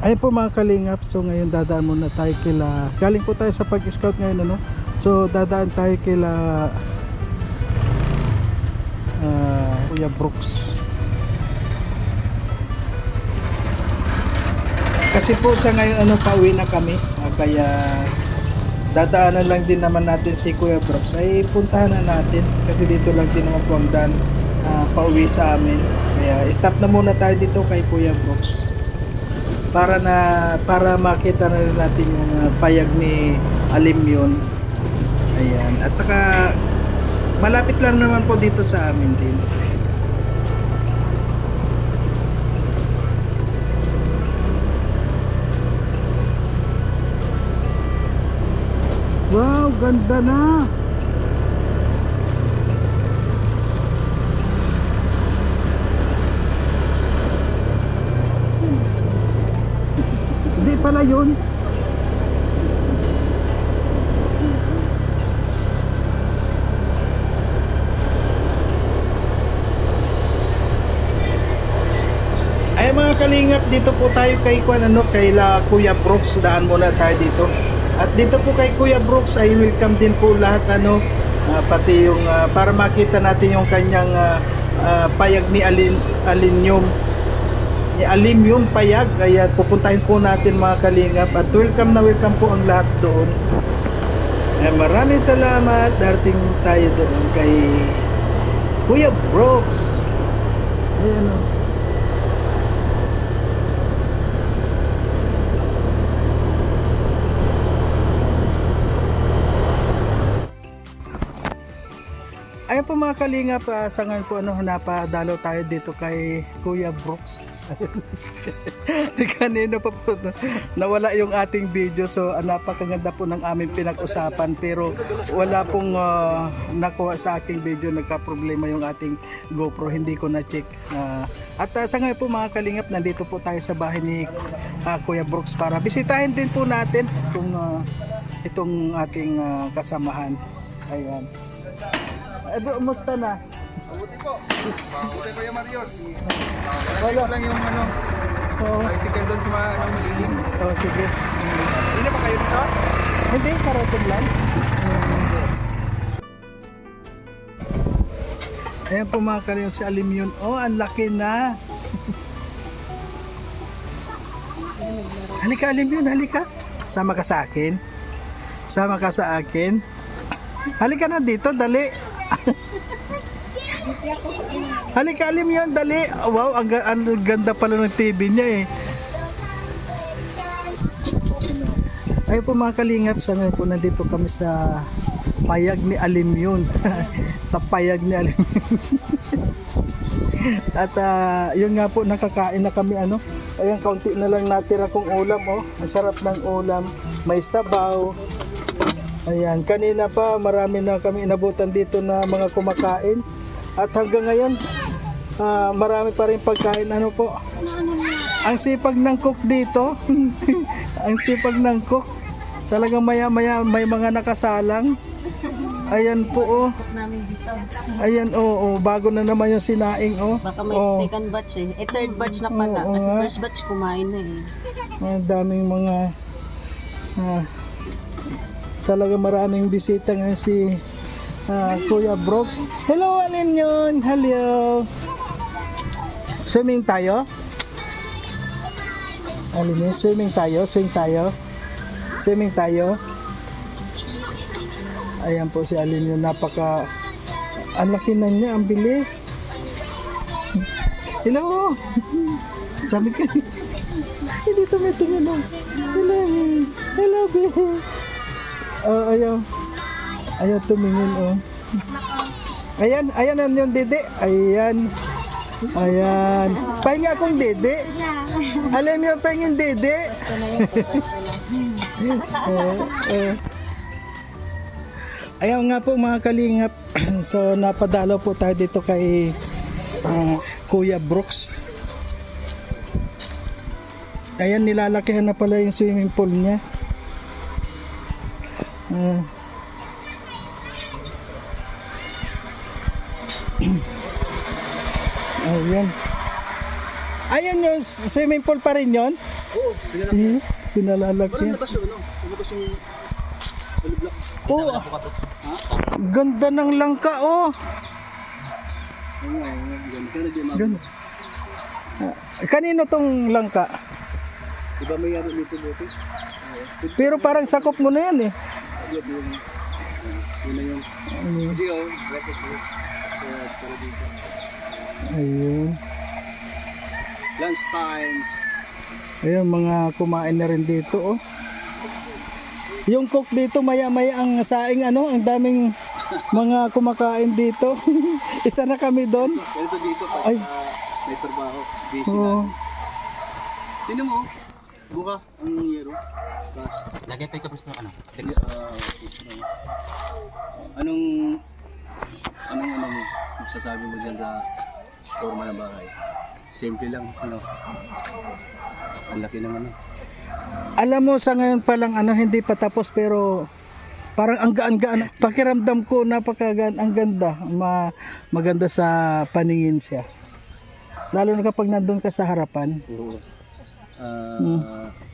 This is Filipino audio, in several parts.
Ayun po mga kalingap, so ngayon dadaan muna tayo kila, galing po tayo sa pag-scout ngayon ano. So dadaan tayo kila Kuya Brooks. Kasi po sa ngayon ano, pauwi na kami, kaya dadaanan lang din naman natin si Kuya Brooks. Ay puntahan na natin kasi dito lang din naman po ang daan pauwi sa amin. Kaya stop na muna tayo dito kay Kuya Brooks para makita na rin natin yung payag ni Alimyon. Ayan, at saka malapit lang naman po dito sa amin din. Wow, ganda na. Hindi pala yun. Ay mga kalingap, dito po tayo kay Kuya Brooks. Daan muna tayo dito. At dito po kay Kuya Brooks ay welcome din po lahat pati yung para makita natin yung kanyang payag ni Alimyon payag. Kaya pupuntahin po natin mga kalingap at welcome na welcome po ang lahat doon. Maraming salamat. Darating tayo doon kay Kuya Brooks. Ayan o. Ayun po mga kalingap, sa ngayon po napadalo tayo dito kay Kuya Brooks. Kanina pa po nawala yung ating video, so napakaganda po ng aming pinag-usapan pero wala pong nakuha sa aking video. Nagka-problema yung ating GoPro, hindi ko na-check. At sa ngayon po mga kalingap, nandito po tayo sa bahay ni Kuya Brooks para bisitahin din po natin itong ating kasamahan. Ayan. Bro, musta na? Mabuti po. Mabuti po yung Marios. Wala lang yung tricycle doon sa mga malihing. Oh, sige. Hindi na ba kayo dito? Hindi, karating lang. Ayan po mga kalingap, si Alimyon. Oh, ang laki na. Halika Alimyon, halika. Sama ka sa akin. Sama ka sa akin. Halika na dito, dali. Halika Alimyon, dali. Wow, ang ganda pala ng TV niya eh. Ayun po mga kalingap, sa ngayon po nandito kami sa payag ni Alimyon. Sa payag ni Alimyon. At yun nga po, nakakain na kami Ayan, kaunti na lang natira kong ulam Ang sarap ng ulam. May sabaw. Ayan, kanina pa marami na kami inabutan dito na mga kumakain. At hanggang ngayon, marami pa rin pagkain. Po? Ang sipag ng cook dito. Ang sipag ng cook. Talagang maya-maya may mga nakasalang. Ayan po Ayan bago na naman yung sinaing Baka may second batch third batch na pala kasi first batch kumain na Ang daming mga talaga maraming bisita ngayon si Kuya Brooks. Hello Alimyon. Hello. Swimming tayo? Alimyon, swimming tayo? Swimming tayo? Ayan po si Alimyon, ang laki na niya, ang bilis. Hello. Sabi ka. Hindi tumitingin Hello babe. Ayaw tumingin Ayan yung dede. Ayan. Pahinga akong dede. Alam niyo, pahingin dede. Ayan nga po mga kalingap. So napadalaw po tayo dito kay Kuya Brooks. Ayan, nilalakihan na pala yung swimming pool niya. Ayan. Ayun yung swimming pool pa rin yun? Oo, pinalaki. Pinalalaki. Labas yung ano? Labas yung bulblak. Oh, ganda ng langka oh. Ganda. Kanino tong langka? Diba may ano dito buti? Pero parang sakop mo na yan eh. Yun na yung... Hindi oh, bracket ko. Para dito. Ayun. Lunch times. Ayun, mga kumain na rin dito oh. Yung cook dito maya-maya ang saing ano, ang daming mga kumakain dito. Isa na kami doon. Ganito dito pag Ay. May trabaho. Busy Oo. natin. Tingnan mo, buka ang yero. Cash. Lagay pa ikaw ano? Anong ano mo masasabi mo dyan sa forma ng bahay? Simple lang, ano? Ang laki ng ano. Alam mo sa ngayon pa lang ano, hindi pa tapos pero parang ang gaan-gaan. Pakiramdam ko napakagaan, ang ganda. Maganda sa paningin siya. Lalo na kapag nandun ka sa harapan. Oo.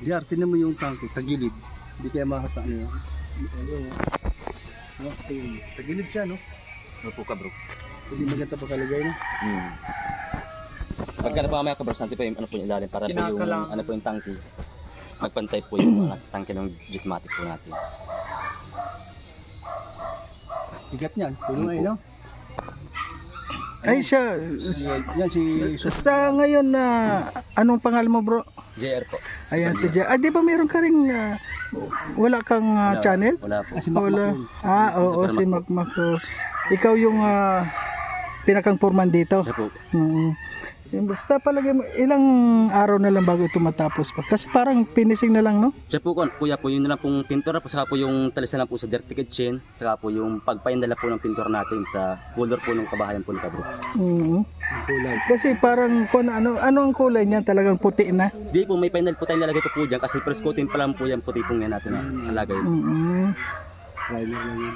Jar, tinan mo yung tangke, tagilid. Hindi kaya mahata ano yun. Tagilid siya, no? Opo ka, Brooks. Hindi maganda pa kalagay, no? Pagka na pa mamaya ka, Brooks, natin pa yung ano po yung ilalim para po yung ano po yung tangke. Magpantay po yung mga tangke ng Jetmatic po natin. Tigat niyan, puno ay, no? Ay siya, Yan si... sa ngayon na anong pangalan mo bro? JR po. Ayan si Jay. Di ba meron ka ring wala kang channel? Wala po. Si Wala. Makmak yun. Oo, si Makmak. Ikaw yung pinakang foreman dito. Siya po. Sa palagay mo, ilang araw na lang bago ito matapos pa? Kasi parang finishing na lang, no? Siya po, kuya po, yun na lang pong pintura po, saka po yung talisan lang po sa dirty kitchen, saka po yung pagpaindala po ng pintura natin sa color po ng kabahayan po ni Kabrooks. Kulay. Kasi parang kung ano ang kulay niya, talagang puti na. Di po, may final po tayong lalagay po dyan kasi first coating pa lang po yan, puti po yan natin na nalagay. Primer lang yun.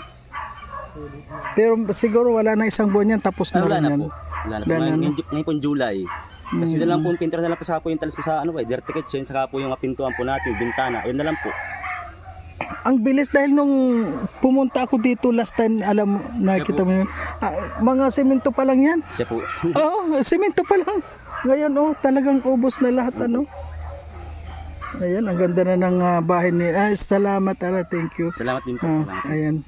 Pero siguro wala na isang buwan yan, tapos na Wala rin na yan. po. Wala na po. Wala na. Ngayon po July. Kasi na lang po yung pintura na lang po, saka po yung talis po sa ano, dirty kitchen, saka po yung pintuan po natin, bintana, ayun na lang po. Ang bilis dahil nung pumunta ako dito last time, alam mo, nakita mo yun, mga semento pa lang yan. Siya po. Oo, semento pa lang. Ngayon, talagang ubos na lahat, ano. Ayan, ang ganda na ng bahay ni... salamat, thank you. Salamat din po. Salamat. Ayan.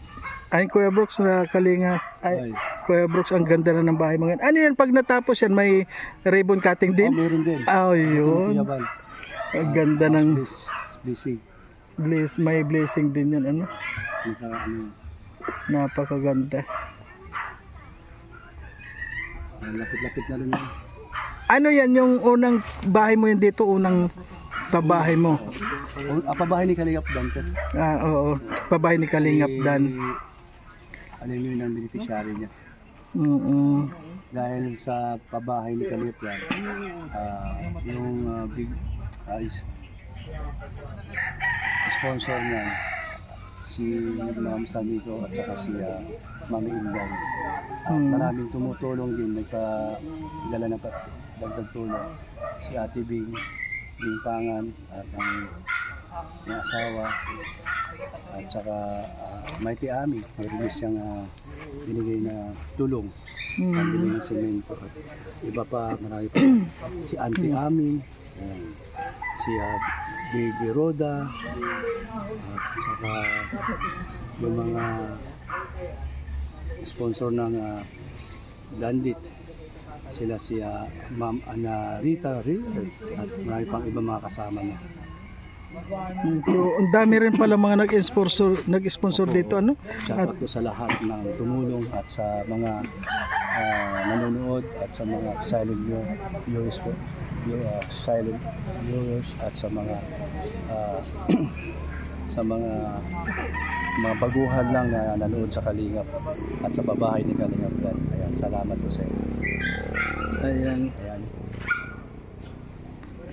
Ay, Kuya Brooks, Kalinga. Ay, Kuya Brooks, ang ganda na ng bahay mga yan. Ano yan, pag natapos yan, may ribbon cutting din? Meron din. Yun. Yaban. Ang ganda ng Blessing. may blessing din yan, ano. Ano, Napakaganda. lapit-lapit na rin yan. Ano yan, yung unang bahay mo yun dito, unang pabahay mo? Pabahay ni Kalingap Dante. Oo, pabahay ni Kalingap Dan. Ano yun ang beneficiary niya. Dahil sa pabahay ni Kalingap Dan, yung big sponsor niya, si Ma'am Samico at saka si Mami Inday. Maraming tumutulong din, nagpadala ng dagdag tulong. Si Ate Bing Pangan at ang asawa at saka Mighty Ami, meron siyang binigay na tulong pambili ng semento at iba pa, marami pa si Auntie Ami, si Baby Roda at saka yung mga sponsor ng Dandit, sila si Ma'am Ana Rita Reyes at marami pang iba mga kasama niya. So, ang dami rin pala mga nag-sponsor dito, ano? Shout out sa lahat ng tumulong at sa mga nanonood at sa mga silent viewers po, silent viewers at sa mga sa mga baguhan lang na nanonood sa Kalingap at sa babahay ni Kalingap Dan. Ayan, salamat po sa inyo.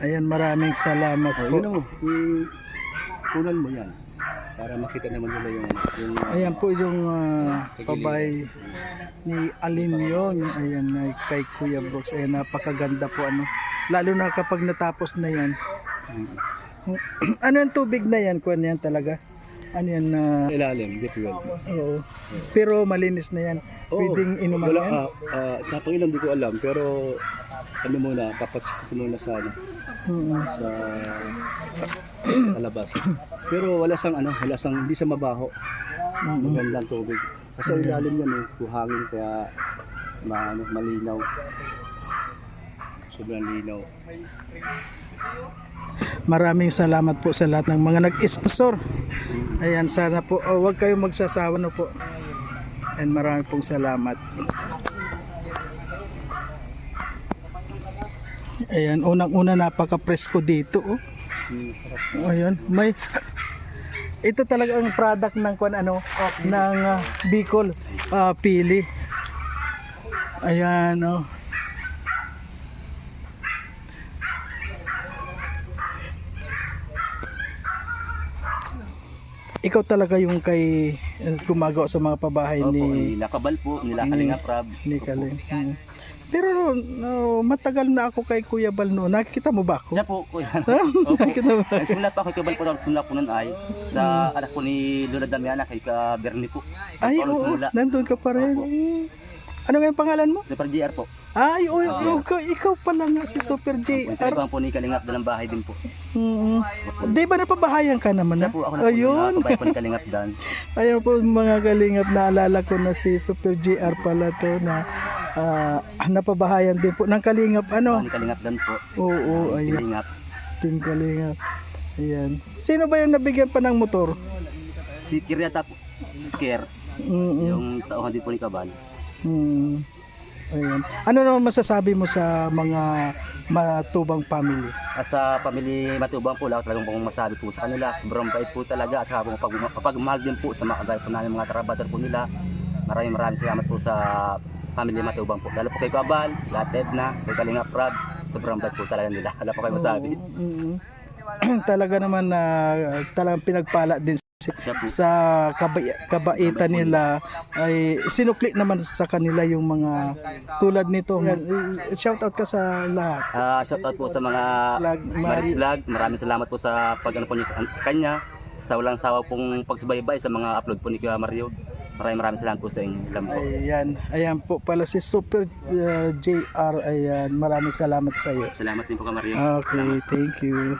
Ayan, maraming salamat po. Yun mo, kunan mo yan para makita naman nila yung Ayan po yung pabahay ni Alim yun. Ayan, kay Kuya Brooks. Ayan, napakaganda po, ano. lalo na kapag natapos na yan. Mm. Ano yung tubig na yan? Kuwan yan talaga? Ano yan na... Ilalim, deep well. Oo. Pero malinis na yan. Pwedeng inuman wala, yan? Sa panginom di ko alam, pero ano muna, kapatsik ko muna sa ano, Mm. sa labas. Pero wala sang hindi sa mabaho. Magandang tubig. Kasi ilalim yan buhangin kaya malinaw. Sobrang linaw. Maraming salamat po sa lahat ng mga nag-sponsor. Ayan, sana po huwag kayong magsasawa na po. And maraming pong salamat. Ayan, unang-una napaka-presko dito. Oh. Ayan, ito talaga ang product ng ng Bicol Pili. Ayan, oh. Ikaw talaga yung gumagawa sa mga pabahay Opo, ni nila Kabal po, nila Kalinga Prab. Kaling. Pero matagal na ako kay Kuya Bal noon. Nakikita mo ba ako? Siya po, kuya. Nakikita mo ba? Nagsimula pa ako kay Kabal po, nagsimula po nun ay sa anak po ni Lola Damiana kay ka Bernie po. Ay, Ako oo. nagsimula. Nandun ka pa rin. Opo. Ano nga yung pangalan mo? Super GR po. Ay, ikaw pala nga si Super Yung JR. pinagawa po ni Kalingap Dan ng bahay din po. Di ba napabahayan ka naman Siya na? po, ako na po Ayun. nakabay po ni Kalingap Dan. Ayun po mga kalingap, naalala ko na si Super JR pala to na napabahayan din po ng kalingap Ni Kalingap Dan po. Oo, ayun. Kalingap. Team kalingap. Ayan. Sino ba yung nabigyan pa ng motor? Si Kiryata po, Scare, yung tauhan din po ni Kabal. Ayan. Ano naman masasabi mo sa mga Matubang family? Sa pamilya Matubang po, lahat talagang pong masabi po sa kanila. Sobrang bait po talaga. Sa pagmamahal din po sa mga kagaya po namin mga trabador po nila. Maraming salamat po sa pamilya Matubang po. Lalo po kay Kabal, lahat na, kay Kalinga Prab. Sobrang bait po talaga nila. Wala po kayo masabi. Talaga naman na talagang pinagpala din sa kabaitan nila ay sinukli naman sa kanila yung mga tulad nito. Shout out ka sa lahat. Shout out po sa mga Maris Vlog. Maraming salamat po sa pag-ano po niyo sa kanya. Sa walang sawa pong pagsubaybay sa mga upload po ni Kuya Mario. Maraming salamat po sa inyo. Ayan po pala si Super JR. Ayan, maraming salamat sa iyo. Salamat din po Kuya Mario. Okay, thank you.